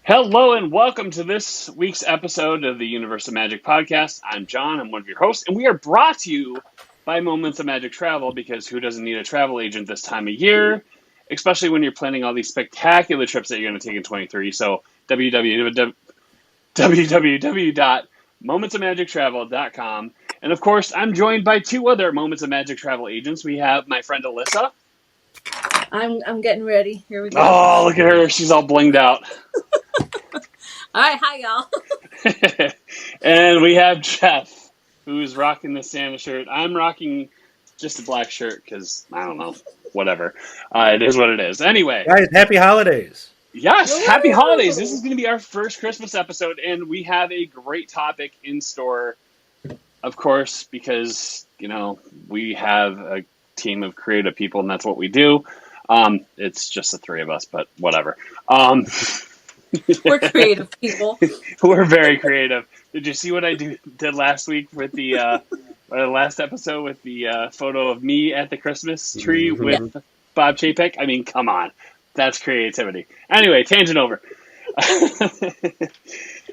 Hello and welcome to this week's episode of the Universe of Magic podcast. I'm John, I'm one of your hosts, and we are brought to you by Moments of Magic Travel because who doesn't need a travel agent this time of year, especially when you're planning all these spectacular trips that you're going to take in 23. So www.momentsofmagictravel.com. And of course, I'm joined by two other Moments of Magic Travel agents. We have my friend Alyssa. I'm getting ready. Here we go. Oh, look at her. She's all blinged out. All right, hi y'all. And we have Jeff, who's rocking the Santa shirt. I'm rocking just a black shirt because, I don't know, whatever. It is what it is. Anyway. Guys, happy holidays. Yes, Woo! happy holidays. This is going to be our first Christmas episode, and we have a great topic in store, of course, because, we have a team of creative people, and that's what we do. It's just the three of us, but whatever. We're creative people. We're very creative. Did you see what I did last week with the last episode with the photo of me at the Christmas tree with Bob Chapek? I mean, come on. That's creativity. Anyway, tangent over.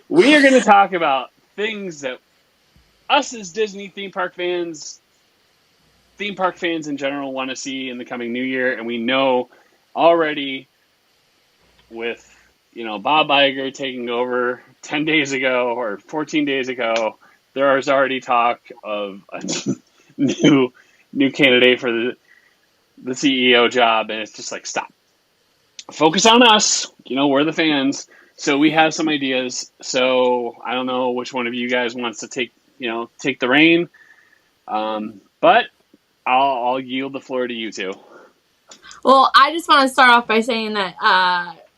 We are going to talk about things that us as Disney theme park fans in general want to see in the coming new year. And we know already with Bob Iger taking over 10 days ago or 14 days ago, there is already talk of a new candidate for the CEO job, and it's just like, stop. Focus on us. We're the fans. So we have some ideas. So I don't know which one of you guys wants to take the reign. But I'll yield the floor to you two. Well, I just want to start off by saying that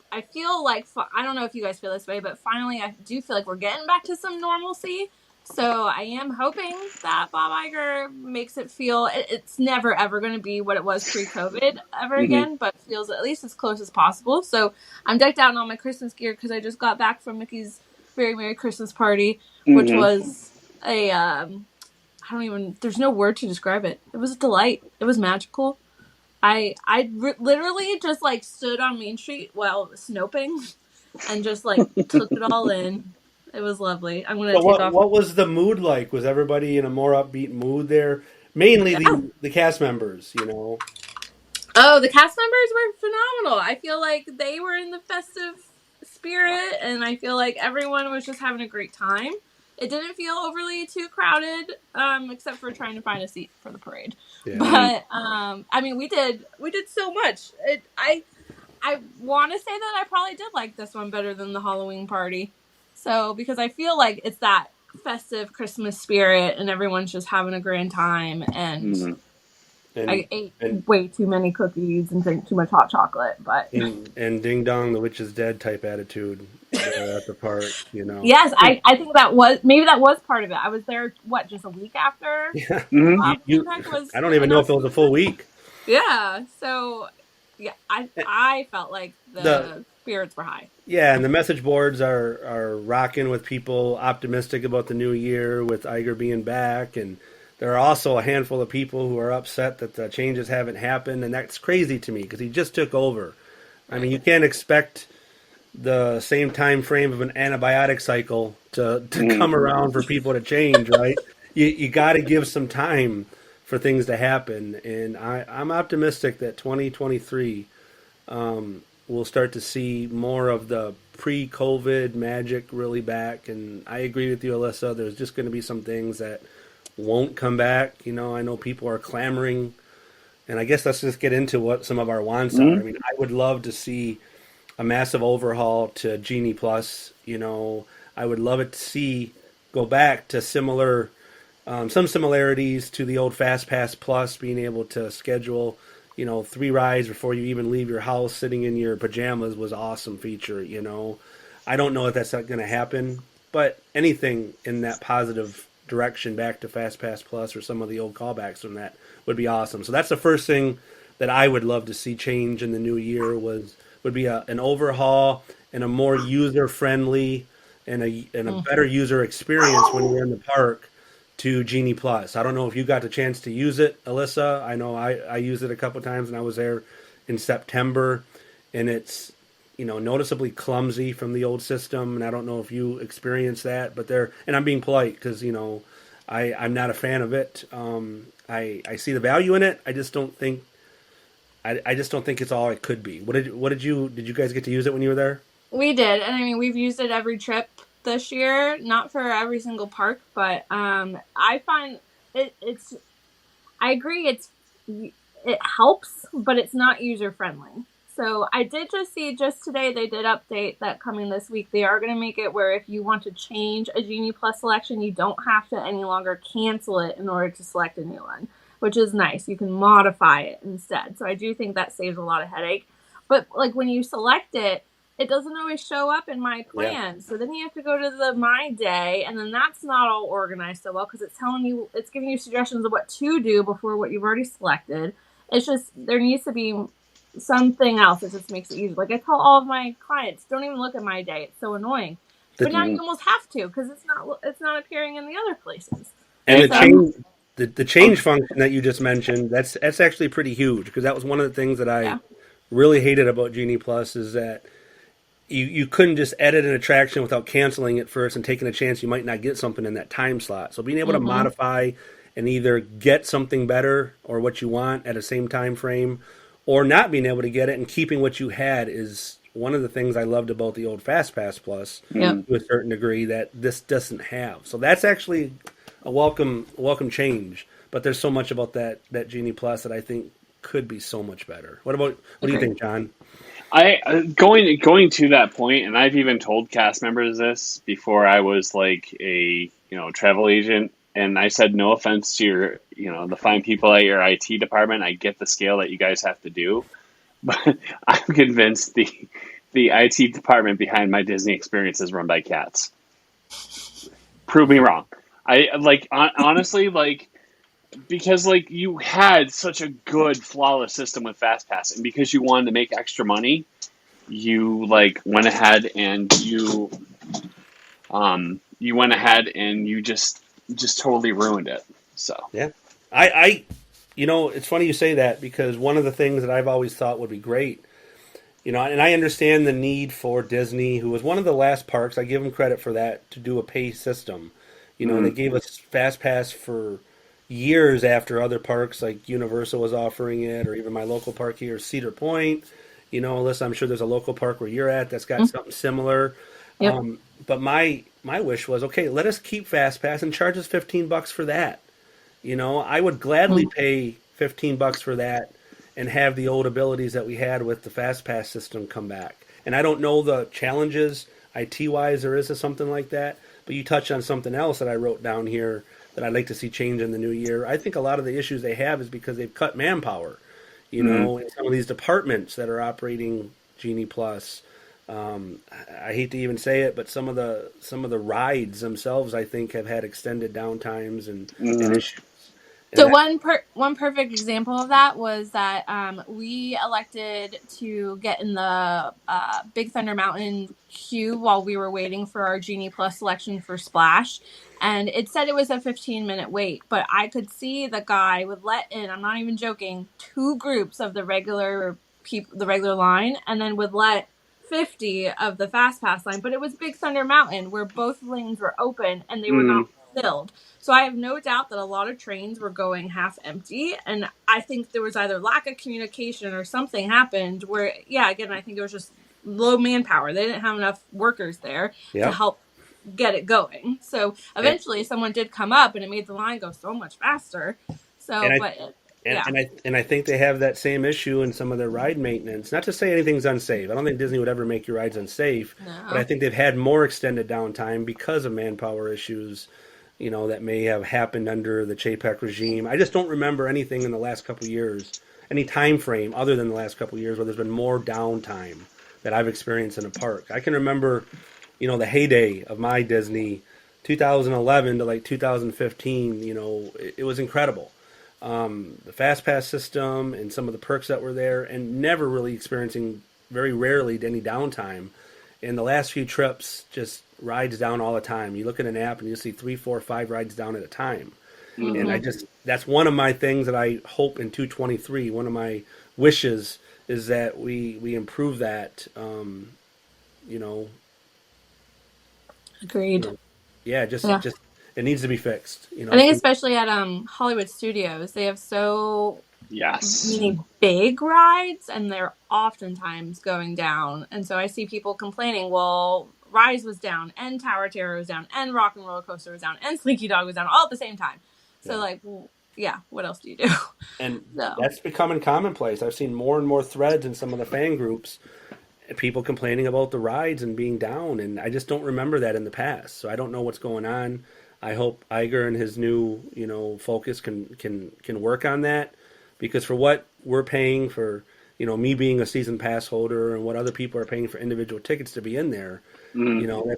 I feel like, I don't know if you guys feel this way, but finally I do feel like we're getting back to some normalcy. So I am hoping that Bob Iger makes it feel, it's never ever going to be what it was pre-COVID ever again, but feels at least as close as possible. So I'm decked out in all my Christmas gear because I just got back from Mickey's Very Merry Christmas Party, which was there's no word to describe it. It was a delight. It was magical. I literally just stood on Main Street while it was snowing and just took it all in. It was lovely. I'm going to take off. What was the mood like? Was everybody in a more upbeat mood there? Mainly the cast members, Oh, the cast members were phenomenal. I feel like they were in the festive spirit, and I feel like everyone was just having a great time. It didn't feel overly too crowded, except for trying to find a seat for the parade. Yeah. But we did so much. I want to say that I probably did like this one better than the Halloween party. So because I feel like it's that festive Christmas spirit, and everyone's just having a grand time. And I ate way too many cookies and drank too much hot chocolate. But and ding dong, the witch is dead type attitude at the park, Yes, I think that was part of it. I was there, just a week after? Yeah. I don't even know if it was a full week. Yeah, so yeah, I felt like the spirits were high. Yeah, and the message boards are rocking with people optimistic about the new year with Iger being back, and there are also a handful of people who are upset that the changes haven't happened, and that's crazy to me because he just took over. I mean, you can't expect the same time frame of an antibiotic cycle to come around for people to change, right? You got to give some time for things to happen, and I'm optimistic that 2023 we'll start to see more of the pre-COVID magic really back. And I agree with you, Alyssa. There's just going to be some things that won't come back. I know people are clamoring, and I guess let's just get into what some of our wants are. I mean, I would love to see a massive overhaul to Genie Plus. I would love it to go back to some similarities to the old Fast Pass Plus, being able to schedule 3 rides before you even leave your house, sitting in your pajamas was an awesome feature. I don't know if that's not going to happen, but anything in that positive direction back to Fast Pass Plus or some of the old callbacks from that would be awesome. So that's the first thing that I would love to see change in the new year would be an overhaul and a more user-friendly and a better user experience when you're in the park to Genie Plus. I don't know if you got the chance to use it, Alyssa. I know I used it a couple times, and I was there in September, and it's noticeably clumsy from the old system, and I don't know if you experienced that, but and I'm being polite because I'm not a fan of it. I see the value in it. I just don't think it's all it could be. Did you guys get to use it when you were there? We did, and I mean we've used it every trip this year, not for every single park, but I find it's. I agree, it helps, but it's not user friendly. So I did just see today they did update that coming this week. They are going to make it where if you want to change a Genie Plus selection, you don't have to any longer cancel it in order to select a new one, which is nice. You can modify it instead. So I do think that saves a lot of headache. But like when you select it, it doesn't always show up in my plan. Yeah. So then you have to go to the My Day, and then that's not all organized so well because it's giving you suggestions of what to do before what you've already selected. It's just, there needs to be something else that just makes it easy. Like I tell all of my clients, don't even look at My Day. It's so annoying. But now you almost have to because it's not appearing in the other places. And the change function that you just mentioned, that's actually pretty huge because that was one of the things that I really hated about Genie Plus is that you couldn't just edit an attraction without canceling it first and taking a chance you might not get something in that time slot. So being able to modify and either get something better or what you want at the same time frame or not being able to get it and keeping what you had is one of the things I loved about the old Fast Pass Plus to a certain degree that this doesn't have. So that's actually a welcome change. But there's so much about that Genie Plus that I think could be so much better. What do you think, John? Going to that point, and I've even told cast members this before I was like a travel agent, and I said no offense to your the fine people at your IT department. I get the scale that you guys have to do, but I'm convinced the IT department behind my Disney experience is run by cats. Prove me wrong. Honestly because you had such a good flawless system with FastPass, and because you wanted to make extra money, you went ahead and you just totally ruined it. So yeah, I it's funny you say that because one of the things that I've always thought would be great, and I understand the need for Disney, who was one of the last parks, I give them credit for that, to do a pay system. They gave us FastPass for years after other parks like Universal was offering it, or even my local park here, Cedar Point. Alyssa, I'm sure there's a local park where you're at that's got something similar. Yep. But my wish was, okay, let us keep FastPass and charge us $15 for that. I would gladly pay $15 for that and have the old abilities that we had with the FastPass system come back. And I don't know the challenges IT-wise there is to something like that, but you touched on something else that I wrote down here that I'd like to see change in the new year. I think a lot of the issues they have is because they've cut manpower, in some of these departments that are operating Genie Plus. I hate to even say it, but some of the rides themselves, I think, have had extended downtimes and issues. So one perfect example of that was that we elected to get in the Big Thunder Mountain queue while we were waiting for our Genie Plus selection for Splash. And it said it was a 15-minute wait, but I could see the guy would let in, I'm not even joking, 2 groups of the regular line, and then would let 50 of the Fast Pass line. But it was Big Thunder Mountain where both lanes were open and they were not filled. So I have no doubt that a lot of trains were going half empty, and I think there was either lack of communication or something happened where, again, I think it was just low manpower. They didn't have enough workers there to help get it going. So eventually someone did come up and it made the line go so much faster. So, and I think they have that same issue in some of their ride maintenance. Not to say anything's unsafe. I don't think Disney would ever make your rides unsafe, but I think they've had more extended downtime because of manpower issues, that may have happened under the Chapek regime. I just don't remember anything in the last couple of years, any time frame other than the last couple of years where there's been more downtime that I've experienced in a park. I can remember the heyday of my Disney, 2011 to 2015, it was incredible. The Fast Pass system and some of the perks that were there, and never really experiencing, very rarely, any downtime. In the last few trips, just rides down all the time. You look at an app and you see 3, 4, 5 rides down at a time. And that's one of my things that I hope in 2023, one of my wishes is that we improve that. You know, Agreed. yeah, Yeah. just it needs to be fixed. I think especially at Hollywood Studios, they have so Yes. many big rides, and they're oftentimes going down. And so I see people complaining, well, Rise was down, and Tower Terror was down, and Rock and Roller Coaster was down, and Slinky Dog was down all at the same time. So Yeah. like, well, yeah, what else do you do? And So that's becoming commonplace. I've seen more and more threads in some of the fan groups, people complaining about the rides and being down, and I just don't remember that in the past. So I don't know what's going on. I hope Iger and his new, focus can work on that, because for what we're paying for, me being a season pass holder and what other people are paying for individual tickets to be in there,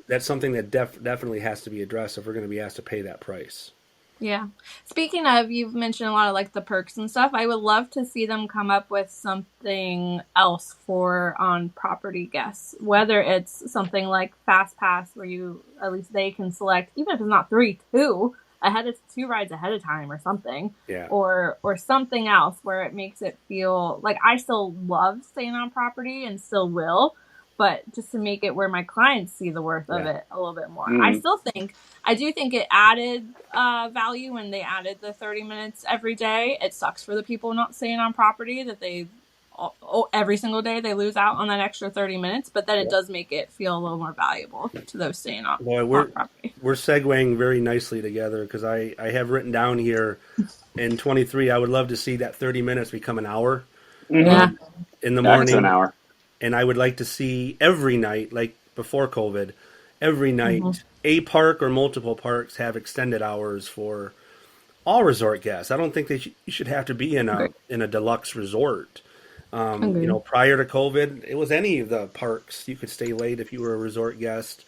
that's something that definitely has to be addressed if we're going to be asked to pay that price. yeah. Speaking of, you've mentioned a lot of like the perks and stuff. I would love to see them come up with something else for on property guests, whether it's something like Fast Pass where you at least they can select, even if it's not two rides ahead of time or something. Yeah. Or something else where it makes it feel like I still love staying on property and still will, but just to make it where my clients see the worth of it a little bit more. I do think it added value when they added the 30 minutes every day. It sucks for the people not staying on property that every single day they lose out on that extra 30 minutes, but then it does make it feel a little more valuable to those staying on property. We're segueing very nicely together, because I have written down here in 23, I would love to see that 30 minutes become an hour in the Back morning. to an hour. And I would like to see every night, like before COVID, every night, a park or multiple parks have extended hours for all resort guests. I don't think you should have to be in a deluxe resort. Prior to COVID, it was any of the parks. You could stay late if you were a resort guest.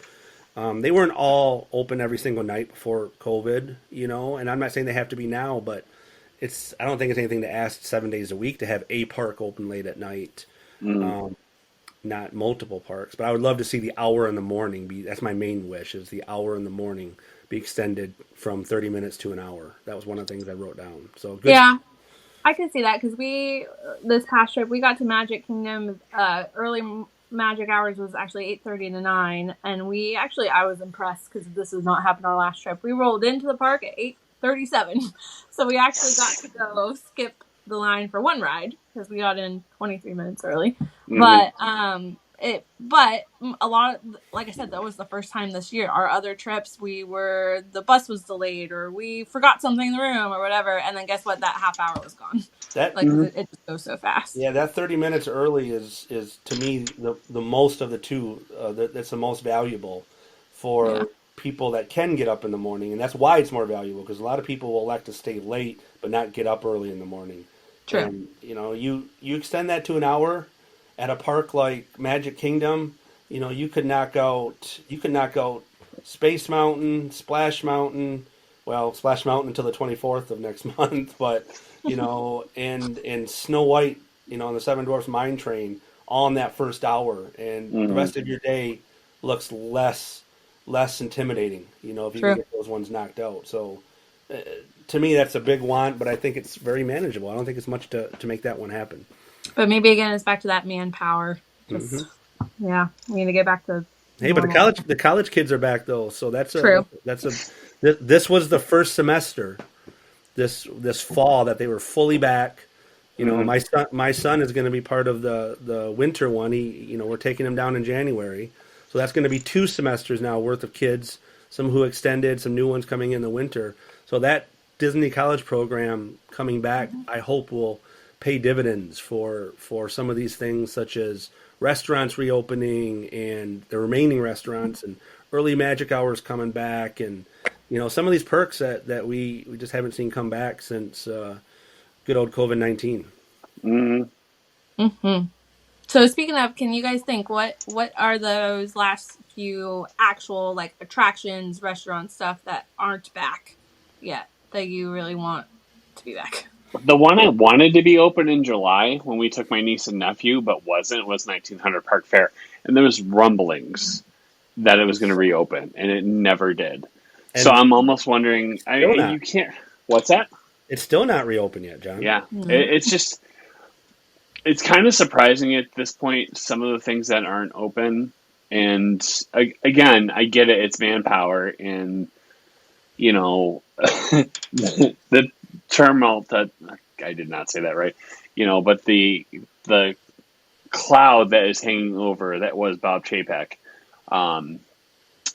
They weren't all open every single night before COVID, and I'm not saying they have to be now, but I don't think it's anything to ask 7 days a week to have a park open late at night. Not multiple parks, but I would love to see the hour in the morning that's my main wish, is the hour in the morning be extended from 30 minutes to an hour. That was one of the things I wrote down. So good. Yeah, I can see that, because this past trip, we got to Magic Kingdom, early magic hours was actually 8:30 to 9, and I was impressed because this has not happened our last trip. We rolled into the park at 8:37, so we actually got to go skip the line for one ride because we got in 23 minutes early. But a lot of, like I said, that was the first time this year. Our other trips, the bus was delayed, or we forgot something in the room or whatever, and then guess what? That half hour was gone. It just goes so fast. Yeah, that 30 minutes early is to me the most of the two. That's the most valuable for people that can get up in the morning, and that's why it's more valuable, because a lot of people will elect to stay late but not get up early in the morning. True. And you extend that to an hour at a park like Magic Kingdom. You could knock out Space Mountain, Splash Mountain. Well, Splash Mountain until the 24th of next month, but and Snow White, on the Seven Dwarfs Mine Train, all in that first hour, and the rest of your day looks less intimidating. If you can get those ones knocked out. So, to me, that's a big want, but I think it's very manageable. I don't think it's much to make that one happen. But maybe again, it's back to that manpower. We need to get back to. Hey, normal. but the college kids are back though, so that's true. This was the first semester this fall that they were fully back. My son is going to be part of the winter one. We're taking him down in January, so that's going to be 2 semesters now worth of kids. Some who extended, some new ones coming in the winter. So that Disney College program coming back, I hope will pay dividends for some of these things, such as restaurants reopening and the remaining restaurants, and early magic hours coming back, and some of these perks that we just haven't seen come back since good old COVID-19. So speaking of, can you guys think what are those last few actual like attractions, restaurant stuff that aren't back yet that you really want to be back? The one I wanted to be open in July when we took my niece and nephew, but wasn't, was 1900 Park Fair. And there was rumblings that it was going to reopen, and it never did. And so I'm almost wondering, you can't, what's that? It's still not reopened yet, John. Yeah. It's just, it's kind of surprising at this point, some of the things that aren't open. And again, I get it. It's manpower, and the turmoil that I did not say that right. But the cloud that is hanging over that was Bob Chapek.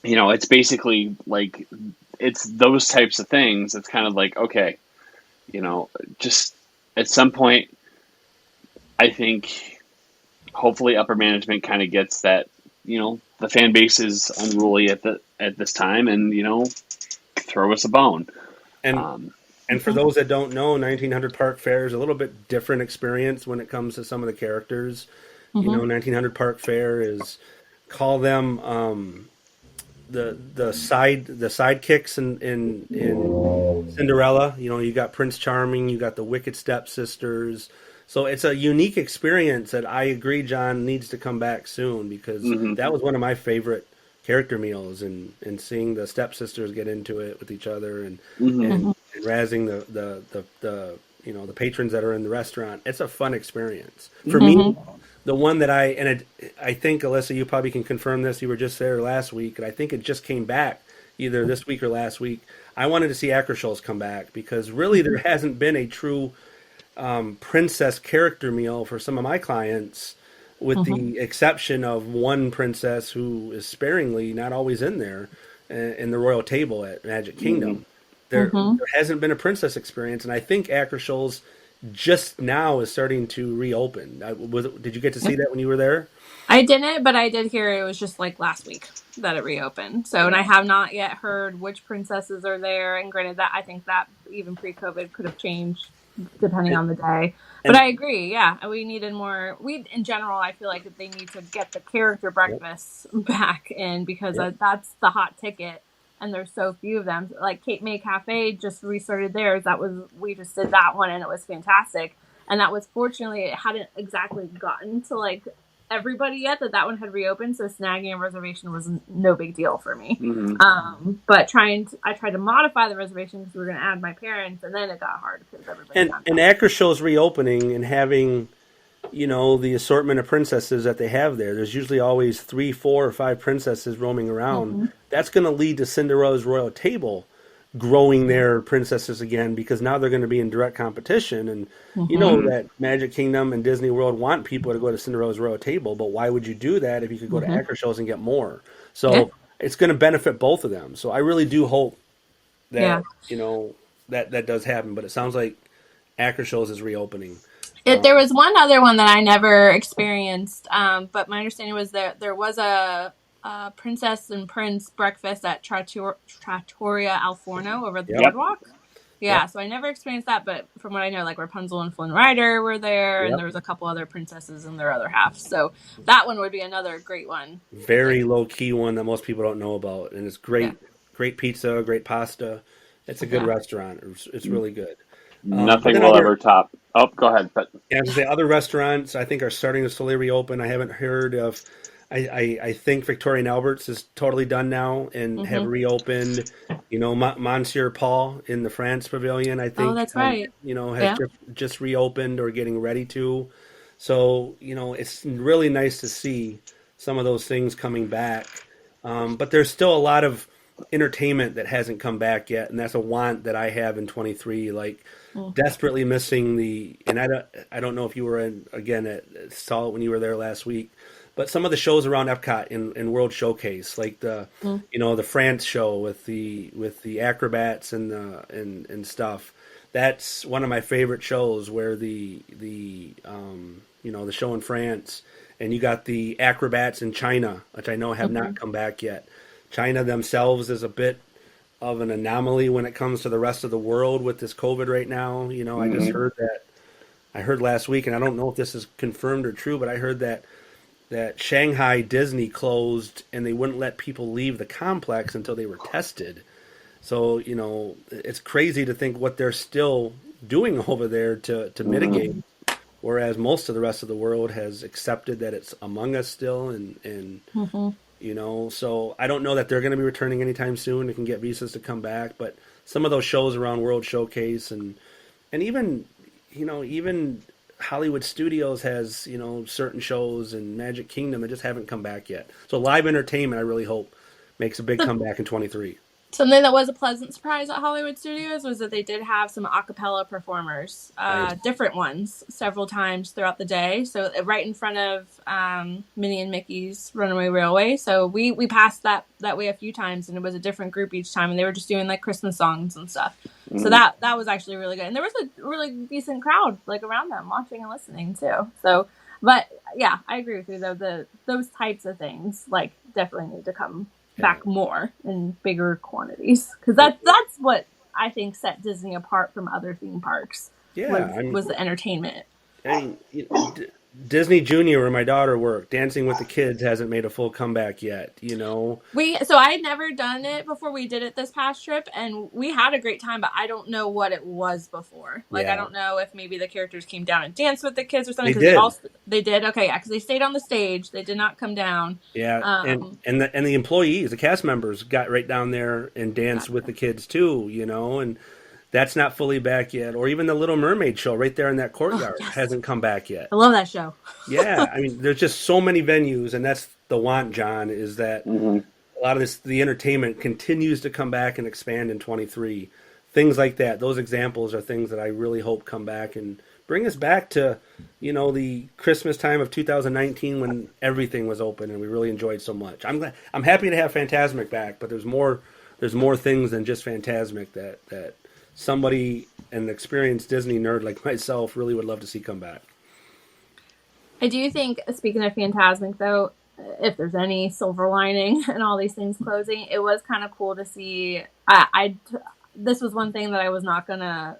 It's basically like it's those types of things. It's kind of like, okay, just at some point, I think hopefully upper management kind of gets that, the fan base is unruly at this time, and throw us a bone. And and for those that don't know, 1900 Park Fair is a little bit different experience when it comes to some of the characters. 1900 Park Fair is, call them the sidekicks in Cinderella. You got Prince Charming, you got the Wicked Stepsisters. So it's a unique experience that I agree, John, needs to come back soon, because that was one of my favorite character meals, and seeing the stepsisters get into it with each other, and razzing the patrons that are in the restaurant. It's a fun experience for me. The one that I think, Alyssa, you probably can confirm this. You were just there last week, and I think it just came back either this week or last week. I wanted to see Akershows come back, because really there hasn't been a true princess character meal for some of my clients, with the exception of one princess who is sparingly not always in there in the royal table at Magic Kingdom. There hasn't been a princess experience, and I think Akershows just now is starting to reopen. Did you get to see that when you were there? I didn't, but I did hear it was just like last week that it reopened. So, and I have not yet heard which princesses are there. And granted, that I think that even pre-COVID could have changed depending on the day. But I agree. Yeah, we needed more. In general, I feel like they need to get the character breakfasts back in, because that's the hot ticket, and there's so few of them. Like Cape May Cafe just restarted theirs. We just did that one, and it was fantastic. And that was, fortunately, it hadn't exactly gotten to like everybody yet that one had reopened, so snagging a reservation was no big deal for me. But I tried to modify the reservation because we were going to add my parents, and then it got hard because everybody. And Akershows reopening and having, the assortment of princesses that they have there. There's usually always 3, 4, or 5 princesses roaming around. That's going to lead to Cinderella's royal table growing their princesses again, because now they're going to be in direct competition. And you know that Magic Kingdom and Disney World want people to go to Cinderella's royal table, but why would you do that if you could go to Akershows and get more? So it's going to benefit both of them. So I really do hope that that does happen. But it sounds like Akershows is reopening. There was one other one that I never experienced, but my understanding was that there was a princess and prince breakfast at Trattoria Al Forno over the boardwalk. So I never experienced that, but from what I know, like Rapunzel and Flynn Rider were there, and there was a couple other princesses in their other half. So that one would be another great one. Very low key one that most people don't know about, and it's great, great pizza, great pasta. It's a good restaurant. It's really good. Nothing will ever top. Oh, go ahead. But I was gonna say, other restaurants I think are starting to slowly reopen. I haven't heard of. I think Victoria and Albert's is totally done now and have reopened. Monsieur Paul in the France Pavilion, I think. Oh, that's right. Has just reopened or getting ready to. So, it's really nice to see some of those things coming back. But there's still a lot of entertainment that hasn't come back yet, and that's a want that I have in 23. Like, desperately missing and I don't know if you were saw it when you were there last week. But some of the shows around Epcot in World Showcase, like the the France show with the acrobats and stuff, that's one of my favorite shows. Where the show in France, and you got the acrobats in China, which I know have not come back yet. China themselves is a bit of an anomaly when it comes to the rest of the world with this COVID right now. I just heard that. I heard last week, and I don't know if this is confirmed or true, but I heard that Shanghai Disney closed and they wouldn't let people leave the complex until they were tested. So, it's crazy to think what they're still doing over there to mitigate, whereas most of the rest of the world has accepted that it's among us still. And so I don't know that they're going to be returning anytime soon. They can get visas to come back, but some of those shows around World Showcase and even Hollywood Studios has, certain shows and Magic Kingdom that just haven't come back yet. So live entertainment, I really hope, makes a big comeback in 23. Something that was a pleasant surprise at Hollywood Studios was that they did have some a cappella performers, Nice. different ones, several times throughout the day. So right in front of Minnie and Mickey's Runaway Railway. So we passed that way a few times, and it was a different group each time, and they were just doing like Christmas songs and stuff. Mm-hmm. So that was actually really good, and there was a really decent crowd like around them watching and listening too. So, but yeah, I agree with you though. Those types of things like definitely need to come back more in bigger quantities, because that's what I think set Disney apart from other theme parks. Was the entertainment. Disney Junior, where my daughter worked, Dancing with the Kids hasn't made a full comeback yet. So I had never done it before. We did it this past trip, and we had a great time. But I don't know what it was before. Like I don't know if maybe the characters came down and danced with the kids or something. They did. Okay, yeah, because they stayed on the stage. They did not come down. Yeah, and the employees, the cast members, got right down there and danced with the kids too. And that's not fully back yet. Or even the Little Mermaid show right there in that courtyard hasn't come back yet. I love that show. Yeah, I mean, there's just so many venues, and that's the want, John, is that a lot of the entertainment continues to come back and expand in 23. Things like that. Those examples are things that I really hope come back and bring us back to, the Christmas time of 2019 when everything was open and we really enjoyed so much. I'm happy to have Fantasmic back, but there's more things than just Fantasmic that somebody, an experienced Disney nerd like myself, really would love to see come back. I do think, speaking of Fantasmic, though, if there's any silver lining and all these things closing, it was kind of cool to see. This was one thing that I was not gonna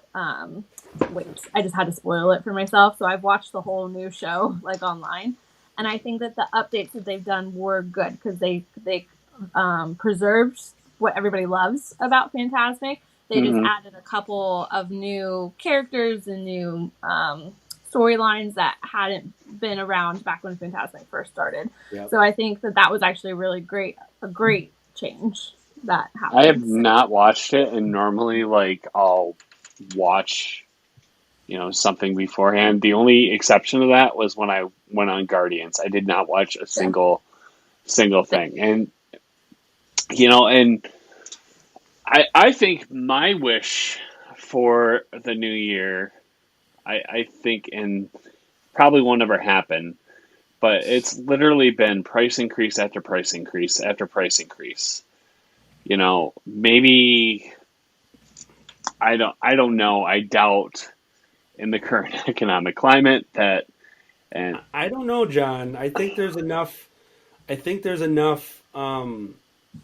wait. I just had to spoil it for myself, so I've watched the whole new show like online, and I think that the updates that they've done were good because they preserved what everybody loves about Fantasmic. They just added a couple of new characters and new storylines that hadn't been around back when Fantasmic first started. Yep. So I think that was actually really a great change that happened. I have not watched it, and normally I'll watch something beforehand. The only exception to that was when I went on Guardians. I did not watch a single thing. And and I think my wish for the new year, I think, and probably won't ever happen, but it's literally been price increase after price increase after price increase. Maybe I don't know. I doubt in the current economic climate that, and I don't know, John. I think there's enough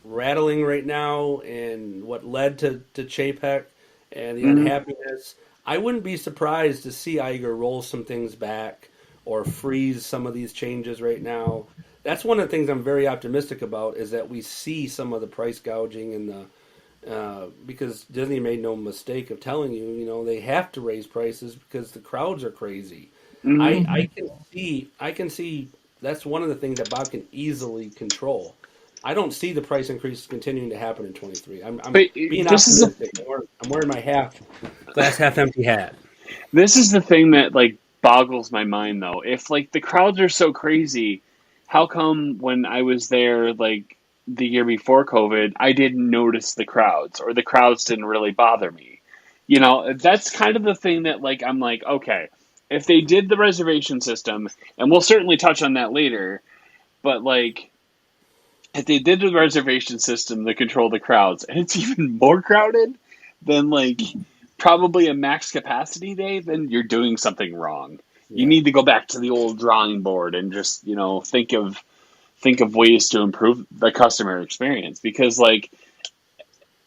rattling right now and what led to Chapek and the unhappiness. I wouldn't be surprised to see Iger roll some things back or freeze some of these changes right now. That's one of the things I'm very optimistic about, is that we see some of the price gouging and because Disney made no mistake of telling you, they have to raise prices because the crowds are crazy. I can see that's one of the things that Bob can easily control. I don't see the price increases continuing to happen in 23. I'm being optimistic. I'm wearing my glass half empty hat. This is the thing that boggles my mind, though. If the crowds are so crazy, how come when I was there the year before COVID, I didn't notice the crowds, or the crowds didn't really bother me? That's kind of the thing that I'm okay, if they did the reservation system, and we'll certainly touch on that later, but if they did the reservation system to control the crowds, and it's even more crowded than probably a max capacity day, then you're doing something wrong. Yeah. You need to go back to the old drawing board and just think of ways to improve the customer experience, because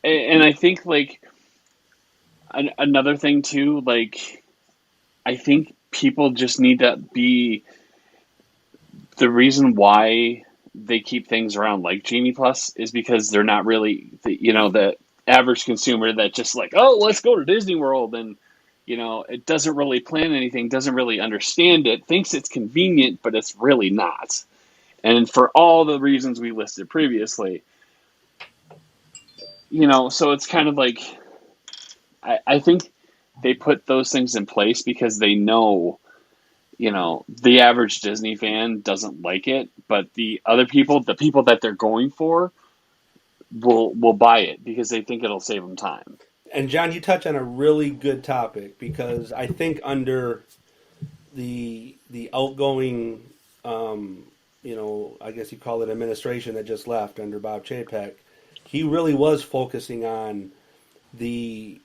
and I think another thing too, I think people just need to be the reason why they keep things around like Genie Plus is because they're not really the average consumer that just let's go to Disney World, and it doesn't really plan anything, doesn't really understand it, thinks it's convenient, but it's really not. And for all the reasons we listed previously, so it's kind of I think they put those things in place because they know the average Disney fan doesn't like it, but the other people, the people that they're going for, will buy it because they think it'll save them time. And John, you touch on a really good topic because I think under the outgoing, I guess you call it administration that just left under Bob Chapek, he really was focusing on the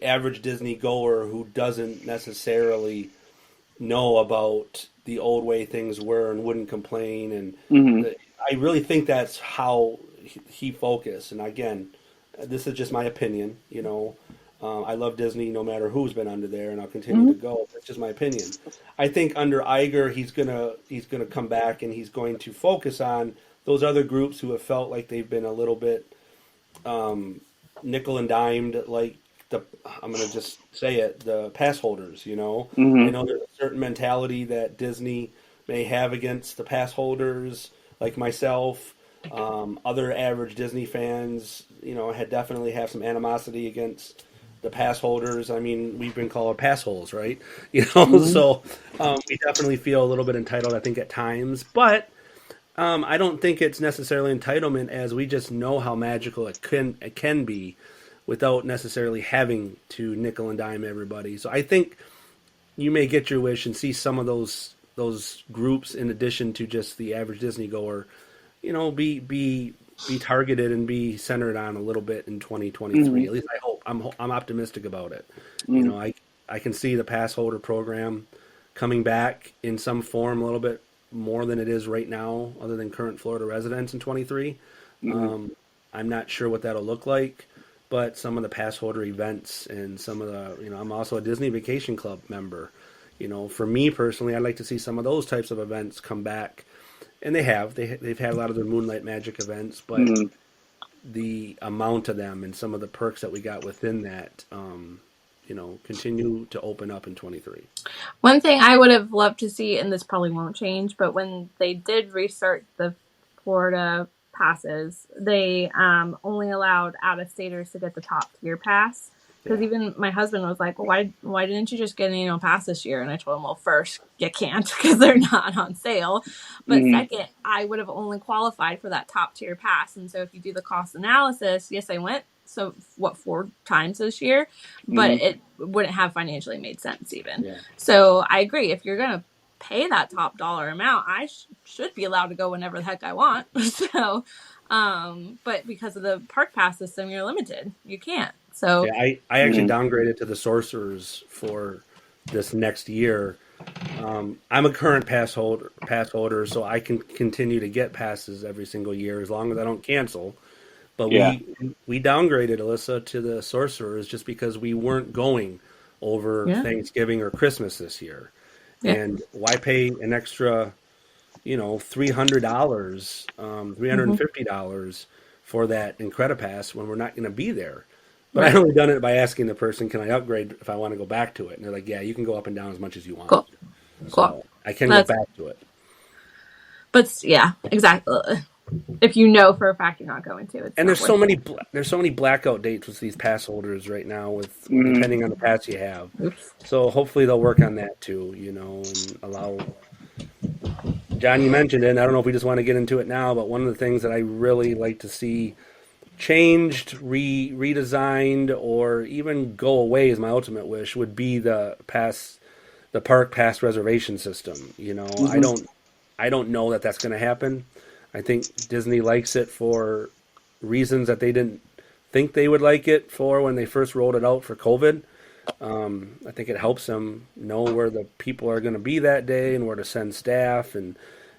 average Disney goer who doesn't necessarily know about the old way things were and wouldn't complain. And Mm-hmm. I really think that's how he focused. And again, this is just my opinion. I love Disney no matter who's been under there, and I'll continue Mm-hmm. to go. That's just my opinion. I think under Iger, he's gonna come back and he's going to focus on those other groups who have felt like they've been a little bit nickel and dimed, like I'm gonna just say it, the pass holders. I Mm-hmm. know there's a certain mentality that Disney may have against the pass holders, like myself. Other average Disney fans, had definitely have some animosity against the pass holders. I mean, we've been called pass holes, right? Mm-hmm. So we definitely feel a little bit entitled, I think, at times. But I don't think it's necessarily entitlement, as we just know how magical it can be without necessarily having to nickel and dime everybody. So I think you may get your wish and see some of those groups in addition to just the average Disney goer, be targeted and be centered on a little bit in 2023. Mm-hmm. At least I hope. I'm optimistic about it. Mm-hmm. I can see the pass holder program coming back in some form a little bit more than it is right now, other than current Florida residents in 23. Mm-hmm. I'm not sure what that'll look like, but some of the pass holder events and some of I'm also a Disney Vacation Club member. For me personally, I'd like to see some of those types of events come back, and they've had a lot of their Moonlight Magic events, but Mm-hmm. the amount of them and some of the perks that we got within that, continue to open up in 23. One thing I would have loved to see, and this probably won't change, but when they did restart the Florida passes, they only allowed out-of-staters to get the top tier pass. Because Yeah. even my husband was like, well, why didn't you just get an annual pass this year? And I told him, well, first, you can't because they're not on sale. But Mm-hmm. second, I would have only qualified for that top tier pass. And so if you do the cost analysis, yes, I went. So what, 4 times this year? But Mm-hmm. it wouldn't have financially made sense even. Yeah. So I agree. If you're going to pay that top dollar amount, I should be allowed to go whenever the heck I want. So, but because of the park pass system, you're limited. You can't. So Yeah, I actually downgraded to the sorcerers for this next year. I'm a current pass holder, so I can continue to get passes every single year as long as I don't cancel. But Yeah. we downgraded Alyssa to the sorcerers just because we weren't going over yeah, Thanksgiving or Christmas this year. yeah, And why pay an extra, $300, hmm $350 for that Incredipass when we're not going to be there? But I right, only done it by asking the person, "Can I upgrade if I want to go back to it?" And they're like, "Yeah, you can go up and down as much as you want." cool, cool. So I can go That's back to it. but yeah, exactly. If you know for a fact you're not going to, it's And not there's so worth many there's so many blackout dates with these pass holders right now, with Mm-hmm. depending on the pass you have. it. Oops. So hopefully they'll work on that too, and allow. John, you mentioned it. And I don't know if we just want to get into it now, but one of the things that I really like to see changed, redesigned, or even go away is my ultimate wish would be the park pass reservation system. Mm-hmm. I don't know that that's going to happen. I think Disney likes it for reasons that they didn't think they would like it for when they first rolled it out for COVID. I think it helps them know where the people are going to be that day and where to send staff, and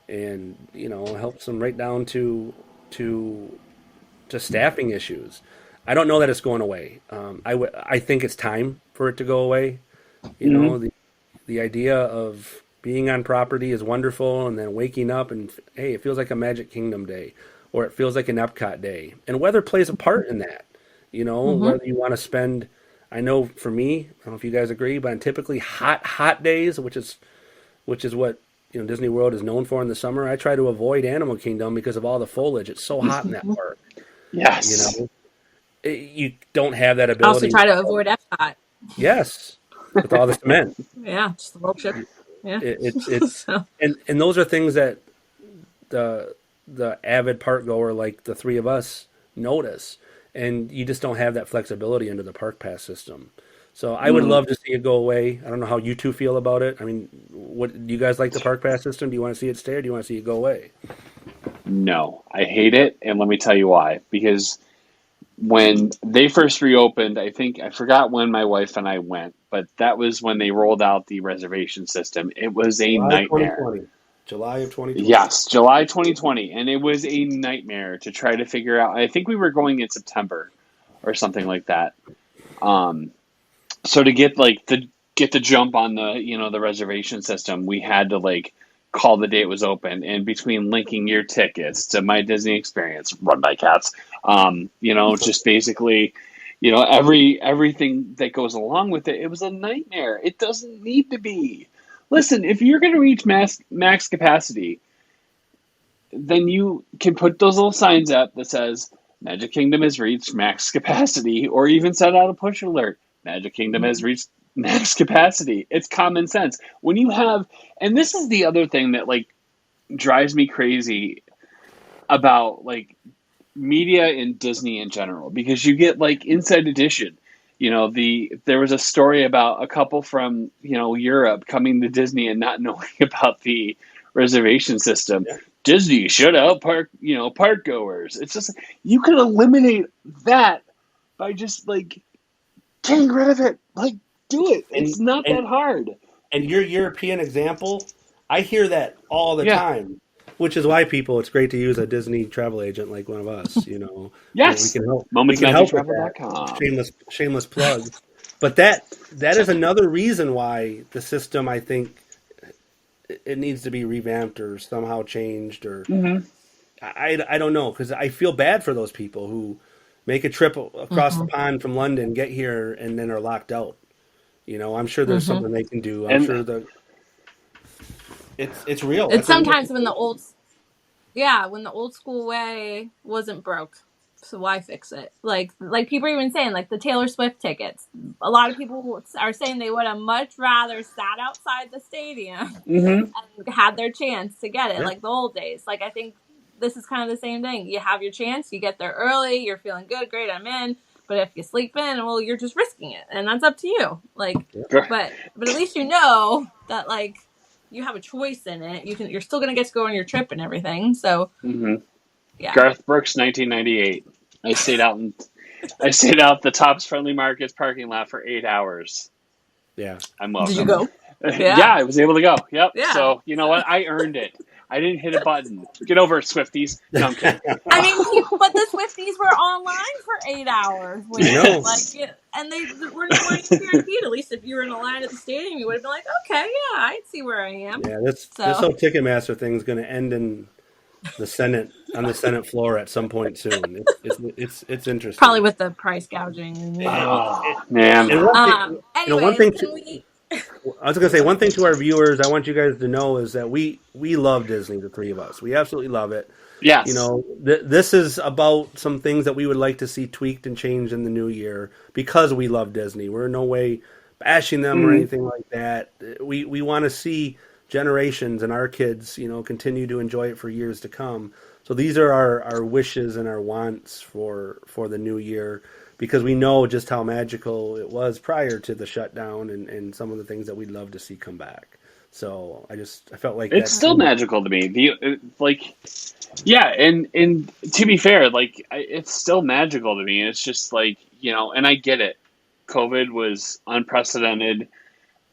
helps them right down to staffing issues. I don't know that it's going away. I think it's time for it to go away. Mm-hmm. The idea of being on property is wonderful, and then waking up and hey, it feels like a Magic Kingdom day, or it feels like an Epcot day, and weather plays a part in that. Mm-hmm. Whether you want to spend. I know for me, I don't know if you guys agree, but on typically hot days, which is what Disney World is known for in the summer, I try to avoid Animal Kingdom because of all the foliage. It's so hot in that park. Yes. You don't have that Also ability. try to avoid Epcot. Yes, with all the cement. Yeah, just the little chip. Yeah. It's So, and those are things that the avid park goer like the three of us notice, and you just don't have that flexibility under the park pass system. So I would Mm, love to see it go away. I don't know how you two feel about it. I mean, what do you guys like the park pass system? Do you want to see it stay, or do you want to see it go away? no, I hate it, and let me tell you why. Because when they first reopened, I forgot when my wife and I went, but that was when they rolled out the reservation system. It was a July nightmare. 2020. July of 2020. Yes, July 2020, and it was a nightmare to try to figure out. I think we were going in September or something like that. Um, so to get the jump on the reservation system, we had to call the day it was open, and between linking your tickets to my Disney experience run by cats, just basically, everything that goes along with it, it was a nightmare. It doesn't need to be. Listen, if you're going to reach max capacity, then you can put those little signs up that says Magic Kingdom has reached max capacity, or even set out a push alert. Magic Kingdom has reached max capacity. It's common sense. When you have, and this is the other thing that drives me crazy about media and Disney in general, because you get Inside Edition. There was a story about a couple from Europe coming to Disney and not knowing about the reservation system. Yeah. Disney should out park goers. It's just you could eliminate that by just getting rid of it. Do it. And It's not and that hard. and your European example, I hear that all the Yeah. time, which is why it's great to use a Disney travel agent like one of us. We Yes. can help. We can help with that. momentsmagictravel.com. Shameless plug. But that is another reason why the system, I think, it needs to be revamped or somehow changed, or Mm-hmm. I don't know, because I feel bad for those people who make a trip across the hmm pond from London, get here, and then are locked out. I'm sure there's hmm something they can do. I'm And sure it's real. it's That's a real sometimes when situation. when the old school way wasn't broke. So why fix it? Like people are even saying the Taylor Swift tickets. A lot of people are saying they would have much rather sat outside the stadium mm-hmm. and had their chance to get it, Yeah. like the old days. I think this is kind of the same thing. You have your chance, you get there early, you're feeling good, great, I'm in. But if you sleep in, well, you're just risking it, and that's up to you. But at least you know that you have a choice in it. You're still gonna get to go on your trip and everything. So Mm-hmm. yeah. Garth Brooks, 1998. I stayed out the Tops Friendly Markets parking lot for 8 hours. Yeah. I'm Did you welcome. go? Yeah, Yeah. I was able to go. Yep. Yeah. So you know what? I earned it. I didn't hit a button. Get over it, Swifties. No, I'm kidding. I mean, but the Swifties were online for 8 hours I waiting, know. and they weren't even guaranteed. At least if you were in a line at the stadium, you would have been like, okay, yeah, I'd see where I am. Yeah, this So whole Ticketmaster thing is going to end in the Senate on the Senate floor at some point soon. It's probably interesting. with the price gouging. Oh man. And one thing, one Anyways, thing can we? I was going to say, one thing to our viewers, I want you guys to know is that we love Disney, the three of us. We absolutely love it. Yes. This is about some things that we would like to see tweaked and changed in the new year because we love Disney. We're in no way bashing them or Mm-hmm. anything like that. We want to see generations and our kids, continue to enjoy it for years to come. So these are our wishes and our wants for the new year, because we know just how magical it was prior to the shutdown, and some of the things that we'd love to see come back. So I felt like It's that still too. magical to me. Yeah, and to be fair, it's still magical to me. It's just and I get it. COVID was unprecedented,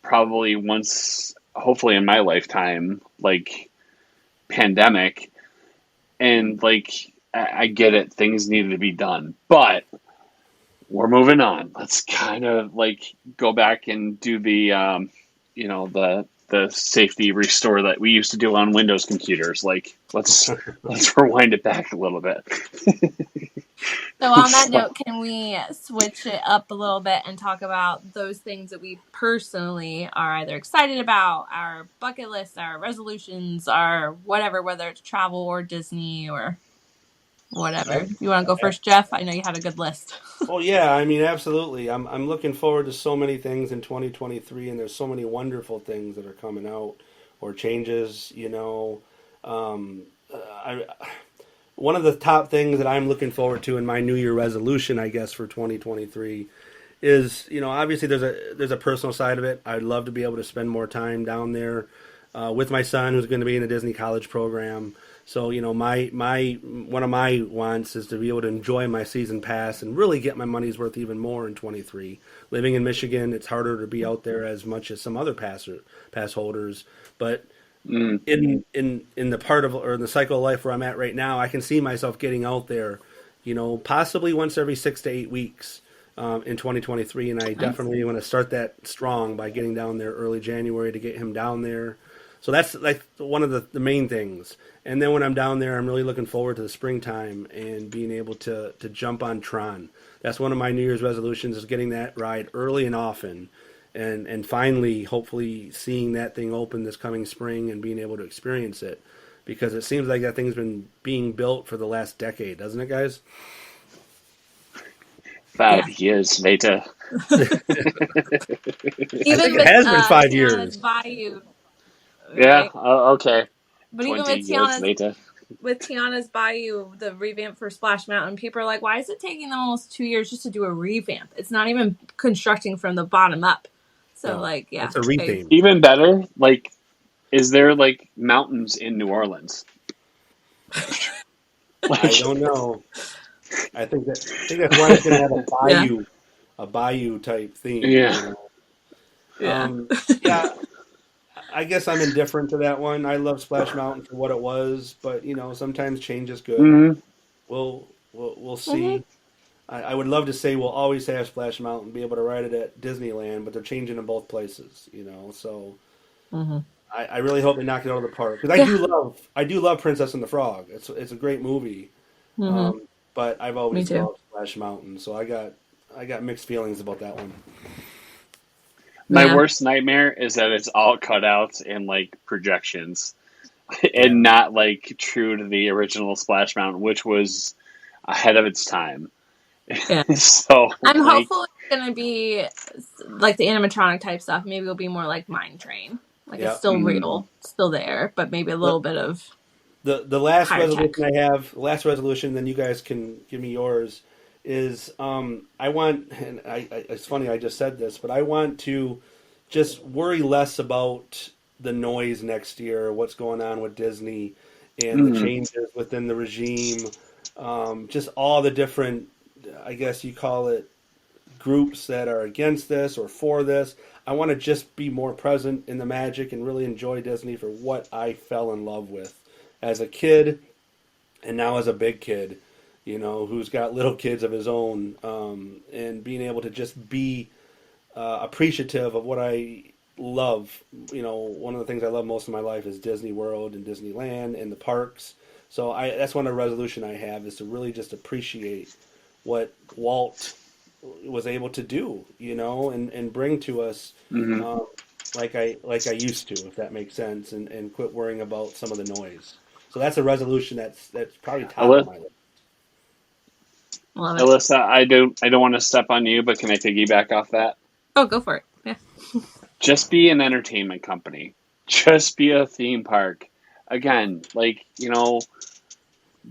probably once, hopefully in my lifetime, pandemic, and I get it. Things needed to be done, but we're moving on. Let's kind of go back and do the safety restore that we used to do on Windows computers. Let's rewind it back a little bit. So on that So, note, can we switch it up a little bit and talk about those things that we personally are either excited about, our bucket list, our resolutions, our whatever, whether it's travel or Disney or. whatever. You want to go first, Jeff? I know you had a good list. Oh yeah, I mean absolutely. I'm looking forward to so many things in 2023, and there's so many wonderful things that are coming out or changes. Um, I one of the top things that I'm looking forward to in my New Year resolution, I guess, for 2023 is obviously there's a personal side of it. I'd love to be able to spend more time down there with my son, who's going to be in the Disney College program. So my one of my wants is to be able to enjoy my season pass and really get my money's worth even more in 23. Living in Michigan, it's harder to be out there as much as some other pass holders, but in the part of or in the cycle of life where I'm at right now, I can see myself getting out there, possibly once every 6 to 8 weeks in 2023, and I definitely want to start that strong by getting down there early January to get him down there. So that's like one of the main things. And then when I'm down there, I'm really looking forward to the springtime and being able to jump on Tron. That's one of my New Year's resolutions, is getting that ride early and often, and finally, hopefully, seeing that thing open this coming spring and being able to experience it, because it seems like that thing's been being built for the last decade, doesn't it, guys? 5 years later. Even it with has been 5 Tiana's years. Bayou, Yeah. right? Okay. But even 20 with years later. Tiana's Bayou, the revamp for Splash Mountain, people are like, why is it taking them almost 2 years just to do a revamp? It's not even constructing from the bottom up. So, No, yeah. it's a retheme. Even better, like, is there like mountains in New Orleans? I don't know. I think that's why it's going to have a bayou type theme. Yeah. Yeah. I guess I'm indifferent to that one. I love Splash Mountain for what it was, but sometimes change is good. Mm-hmm. We'll see. I would love to say we'll always have Splash Mountain, be able to ride it at Disneyland, but they're changing in both places. So I really hope they knock it out of the park, because I do love Princess and the Frog. It's a great movie, but I've always loved Splash Mountain, so I got mixed feelings about that one. My worst nightmare is that it's all cutouts and like projections, and not like true to the original Splash Mountain, which was ahead of its time. Yeah. So I'm hopeful it's going to be like the animatronic type stuff. Maybe it'll be more like Mine Train. Like it's still real, still there, but maybe a little bit of the last resolution tech. I have, then you guys can give me yours, is I want, and it's funny I just said this, but I want to just worry less about the noise next year, what's going on with Disney and the changes within the regime, just all the different, I guess you call it, groups that are against this or for this. I want to just be more present in the magic and really enjoy Disney for what I fell in love with as a kid and now as a big kid, who's got little kids of his own, and being able to just be appreciative of what I love. One of the things I love most in my life is Disney World and Disneyland and the parks. So that's one of the resolution I have, is to really just appreciate what Walt was able to do, and bring to us, like I used to, if that makes sense, and quit worrying about some of the noise. So that's a resolution that's probably top of my list. Love it. Alyssa, I don't want to step on you, but can I piggyback off that? Oh, go for it. Yeah. Just be an entertainment company. Just be a theme park. Again,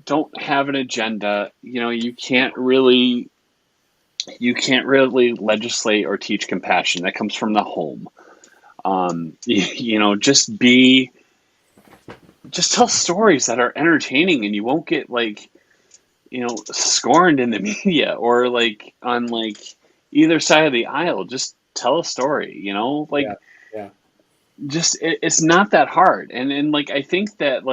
don't have an agenda. You can't really legislate or teach compassion. That comes from the home. Just tell stories that are entertaining, and you won't get scorned in the media or on either side of the aisle. Just tell a story, just it's not that hard. And I think that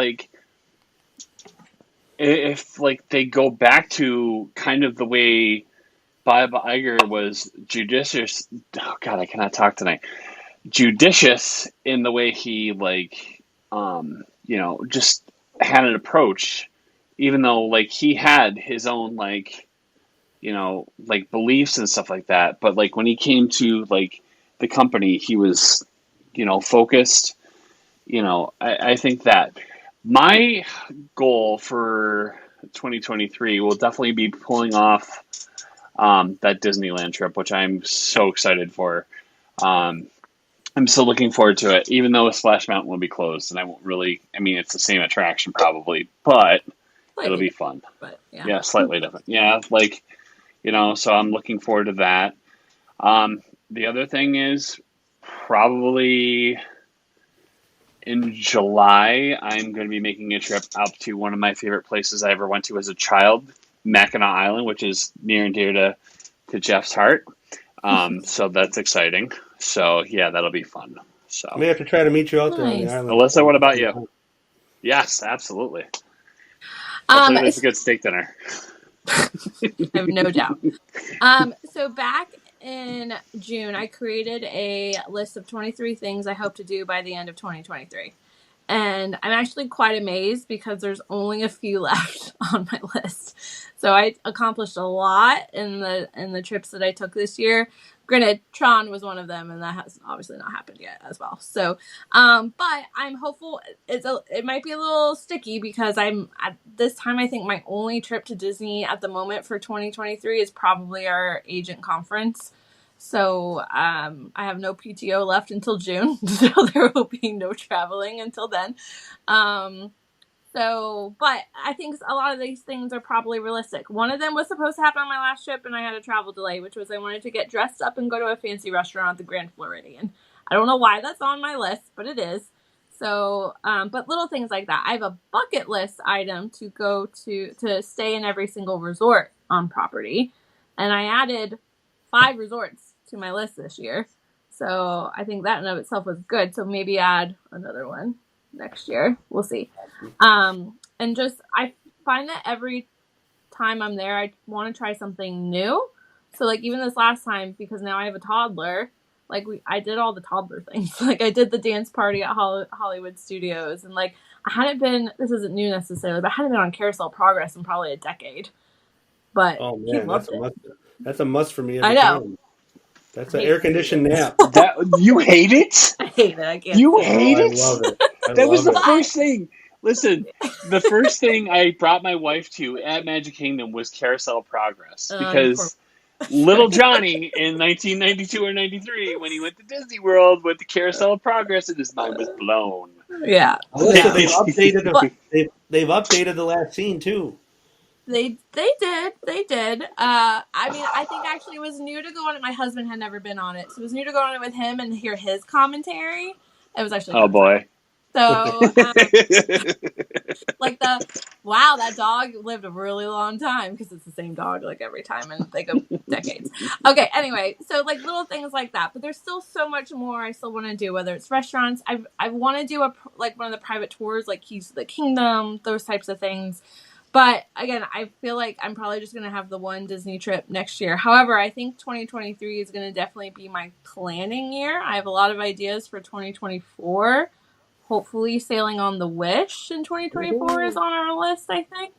if they go back to kind of the way Bob Iger was judicious. Oh God, I cannot talk tonight. Judicious in the way he just had an approach, even though he had his own beliefs and stuff like that. But when he came to the company, he was focused. I think that my goal for 2023, we'll definitely be pulling off that Disneyland trip, which I'm so excited for. I'm still looking forward to it, even though Splash Mountain will be closed, and I won't really. I mean, it's the same attraction probably, but it'll be fun. But yeah, slightly different. Yeah, so I'm looking forward to that. The other thing is probably in July, I'm going to be making a trip out to one of my favorite places I ever went to as a child, Mackinac Island, which is near and dear to Jeff's heart. So that's exciting. So yeah, that'll be fun. So I may have to try to meet you out there on the Nice. island. Alyssa, what about you? Yes, absolutely. Hopefully there's a good steak dinner. I have no doubt. So back in June, I created a list of 23 things I hope to do by the end of 2023. And I'm actually quite amazed because there's only a few left on my list. So I accomplished a lot in the trips that I took this year. Granted, Tron was one of them, and that has obviously not happened yet as well. So, but I'm hopeful. It might be a little sticky because I'm at this time. I think my only trip to Disney at the moment for 2023 is probably our agent conference. So I have no PTO left until June, so there will be no traveling until then. But I think a lot of these things are probably realistic. One of them was supposed to happen on my last trip, and I had a travel delay, which was I wanted to get dressed up and go to a fancy restaurant at the Grand Floridian. I don't know why that's on my list, but it is. So, but little things like that. I have a bucket list item to go to stay in every single resort on property, and I added 5 resorts to my list this year. So I think that in of itself was good. So maybe add another one next year. We'll see. And just, I find that every time I'm there, I want to try something new. So like even this last time, because now I have a toddler, like I did all the toddler things. Like I did the dance party at Hollywood Studios, and like I hadn't been, this isn't new necessarily, but I hadn't been on Carousel Progress in probably a decade. But Oh he man, loved that's a it. must. That's a must for me I every know. time. That's an air conditioned nap. That you hate it? I hate it. I can't. You stand hate I it? love it. That was the love it. first thing. Listen, the first thing I brought my wife to at Magic Kingdom was Carousel Progress because little Johnny in 1992 or 93, when he went to Disney World with the Carousel of Progress, and his mind was blown. Yeah. Alyssa, Yeah. they've updated the last scene too. They did. I mean, I think actually it was new to go on it. My husband had never been on it, so it was new to go on it with him and hear his commentary. It was actually Oh boy. So, like wow, that dog lived a really long time because it's the same dog like every time and they go decades. Okay, anyway, so like little things like that, but there's still so much more I still want to do. Whether it's restaurants, I want to do one of the private tours, like Keys to the Kingdom, those types of things. But again, I feel like I'm probably just going to have the one Disney trip next year. However, I think 2023 is going to definitely be my planning year. I have a lot of ideas for 2024. Hopefully sailing on the Wish in 2024 is on our list, I think.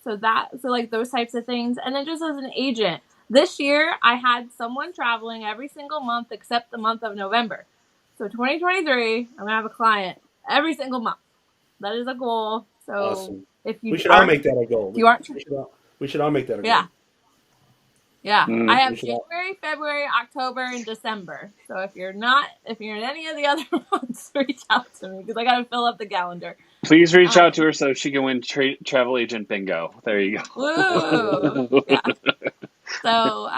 So like those types of things. And then just as an agent, this year I had someone traveling every single month except the month of November. So 2023, I'm going to have a client every single month. That is a goal. So awesome. If you we should all make that a goal. We should all make that a goal. Yeah. I have January, February, October, and December. So if you're in any of the other months, reach out to me because I got to fill up the calendar. Please reach out to her so she can win travel agent bingo. There you go. Woo! Yeah. So,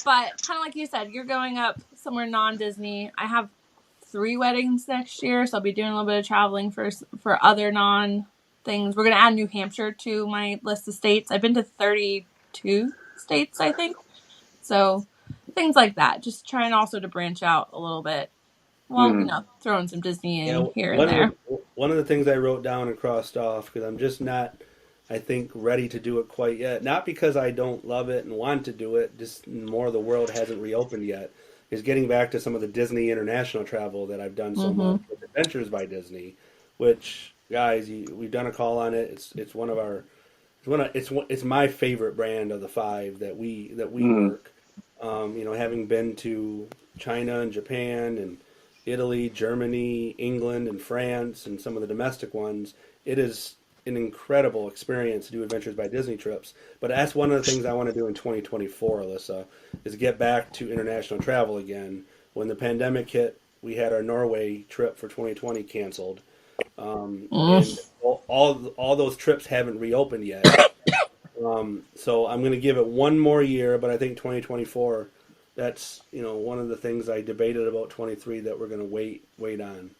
but kind of like you said, you're going up somewhere non-Disney. I have 3 weddings next year, so I'll be doing a little bit of traveling for other non-things. We're going to add New Hampshire to my list of states. I've been to 32 states, I think. So things like that. Just trying also to branch out a little bit. Well, throwing some Disney in here and there. One of the things I wrote down and crossed off, because I'm just not, I think, ready to do it quite yet. Not because I don't love it and want to do it, just more the world hasn't reopened yet, is getting back to some of the Disney international travel that I've done so much with Adventures by Disney, which, guys, we've done a call on it. It's my favorite brand of the 5 that we work. Having been to China and Japan and Italy, Germany, England, and France, and some of the domestic ones, it is an incredible experience to do Adventures by Disney trips. But that's one of the things I want to do in 2024, Alyssa, is get back to international travel again. When the pandemic hit, we had our Norway trip for 2020 canceled, and all those trips haven't reopened yet. So I'm going to give it one more year, but I think 2024. That's one of the things I debated about 23 that we're going to wait on.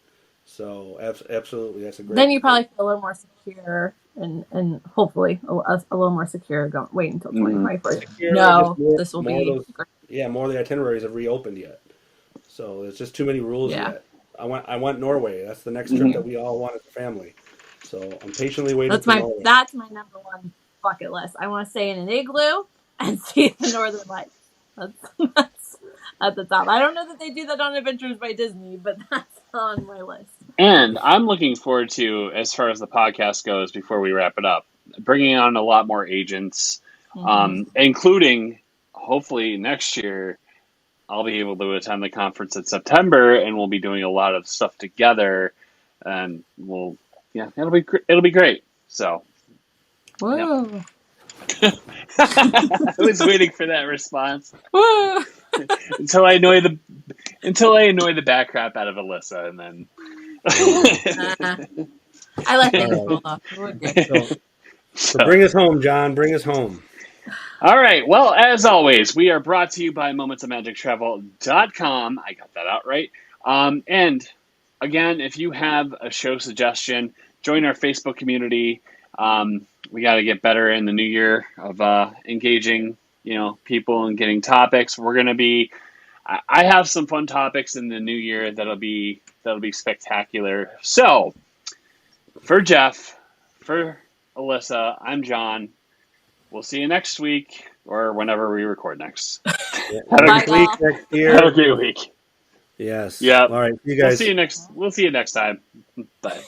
So absolutely, that's a great. Then you probably feel a little more secure and hopefully a little more secure. Don't wait until 2024. No, this will be great. Yeah, more of the itineraries have reopened yet. So there's just too many rules yet. I want Norway. That's the next trip that we all want as a family. So I'm patiently waiting for Norway. That's my number one bucket list. I want to stay in an igloo and see the Northern Lights. That's at the top. I don't know that they do that on Adventures by Disney, but that's on my list. And I'm looking forward to, as far as the podcast goes, before we wrap it up, bringing on a lot more agents, including hopefully next year I'll be able to attend the conference in September, and we'll be doing a lot of stuff together, and it'll be great. So, whoa. Yep. I was waiting for that response. Whoa. until I annoy the back crap out of Alyssa, and then I let things roll off. So bring us home, John. Bring us home. All right. Well, as always, we are brought to you by momentsofmagictravel.com. I got that out right. And again, if you have a show suggestion, join our Facebook community. We got to get better in the new year of engaging, people and getting topics. We're going to be. I have some fun topics in the new year that'll be spectacular. So, for Jeff, for Alyssa, I'm John. We'll see you next week or whenever we record next. Have a great week next year. Have a great week. Yes. Yeah. All right. You guys. We'll see you next time. Bye.